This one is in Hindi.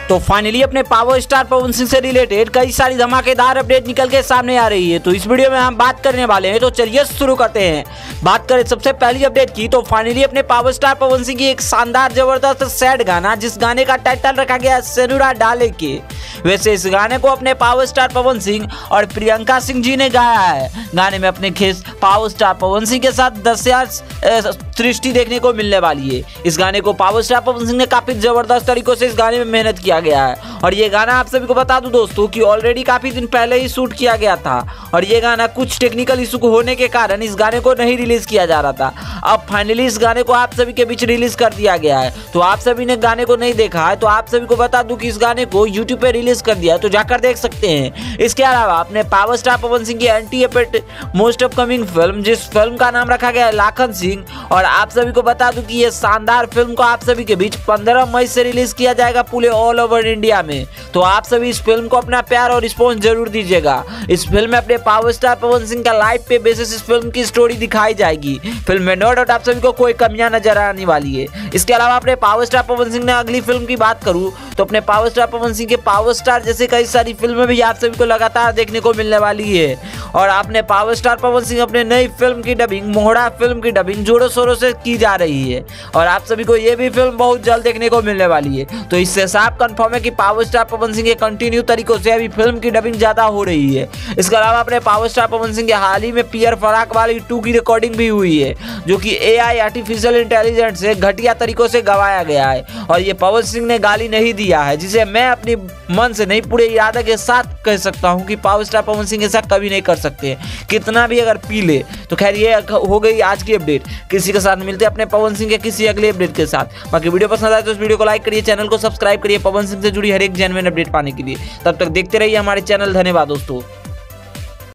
तो फाइनली अपने पावर स्टार पवन सिंह से रिलेटेड कई सारी धमाकेदार अपडेट निकल के सामने आ रही है। तो इस वीडियो में हम बात करने वाले हैं, तो चलिए शुरू करते हैं। बात करें सबसे पहली अपडेट की, तो फाइनली अपने पावर स्टार पवन सिंह की एक शानदार जबरदस्त सैड गाना, जिस गाने का टाइटल रखा गया सेनुरा डाले के। वैसे इस गाने को अपने पावर स्टार पवन सिंह और प्रियंका सिंह जी ने गाया है। गाने में अपने खेस पावर स्टार पवन सिंह के साथ 10,000 सृष्टि देखने को मिलने वाली है। इस गाने को पावर स्टार पवन सिंह ने काफी जबरदस्त तरीकों से इस गाने में मेहनत किया गया है, और ये गाना आप सभी को बता दूं दोस्तों कि ऑलरेडी काफी दिन पहले ही शूट किया गया था, और ये गाना कुछ टेक्निकल इशू होने के कारण इस गाने को नहीं रिलीज किया जा रहा था। अब फाइनली इस गाने को आप सभी के बीच रिलीज कर दिया गया है। तो आप सभी ने गाने को नहीं देखा है तो आप सभी को बता दूं कि इस गाने को यूट्यूब पे रिलीज कर दिया है, तो जाकर देख सकते हैं। इसके अलावा अपने पावर स्टार पवन सिंह की एंटी मोस्ट अपकमिंग फिल्म, जिस फिल्म का नाम रखा गया है लाखन सिंह, और आप सभी को बता दूं कि ये शानदार फिल्म को आप सभी के बीच 15 मई से रिलीज किया जाएगा पूरे ऑल ओवर इंडिया में। तो आप सभी इस फिल्म को अपना प्यार और रिस्पॉन्स जरूर दीजिएगा। इस फिल्म में अपने पावर स्टार पवन सिंह का लाइव पे बेसिस इस फिल्म की स्टोरी दिखाई जाएगी। फिल्म में नो डाउट आप सभी को कोई कमियां नजर आने वाली है। इसके अलावा अपने पावर स्टार पवन सिंह ने अगली फिल्म की बात करूं तो अपने पावर स्टार पवन सिंह के पावर स्टार जैसे कई सारी फिल्में भी आप सभी को लगातार देखने को मिलने वाली है। और आपने पावर स्टार पवन सिंह अपने नई फिल्म की डबिंग, मोहरा फिल्म की डबिंग जोरों शोरों से की जा रही है, और आप सभी को ये भी फिल्म बहुत जल्द देखने को मिलने वाली है। तो इससे साफ कंफर्म है कि पावर स्टार पवन सिंह के कंटिन्यू तरीकों से अभी फिल्म की डबिंग ज्यादा हो रही है। इसके अलावा अपने पावर स्टार पवन सिंह के हाल ही में पियर फराक वाली 2 की रिकॉर्डिंग भी हुई है, जो कि AI आर्टिफिशियल इंटेलिजेंस से घटिया तरीकों से गवाया गया है, और ये पवन सिंह ने गाली नहीं दिया है, जिसे मैं अपनी मन से नहीं पूरे इरादे के साथ कह सकता हूं कि पावर स्टार पवन सिंह ऐसा कभी नहीं कर सकते, कितना भी अगर पी ले। तो खैर ये हो गई आज की अपडेट। किसी के साथ मिलते अपने पवन सिंह के किसी अगले अपडेट के साथ। बाकी वीडियो पसंद आए तो इस वीडियो को लाइक करिए, चैनल को सब्सक्राइब करिए पवन सिंह से जुड़ी हर एक जेन्युइन अपडेट पाने के लिए। तब तक देखते रहिए हमारे चैनल। धन्यवाद दोस्तों।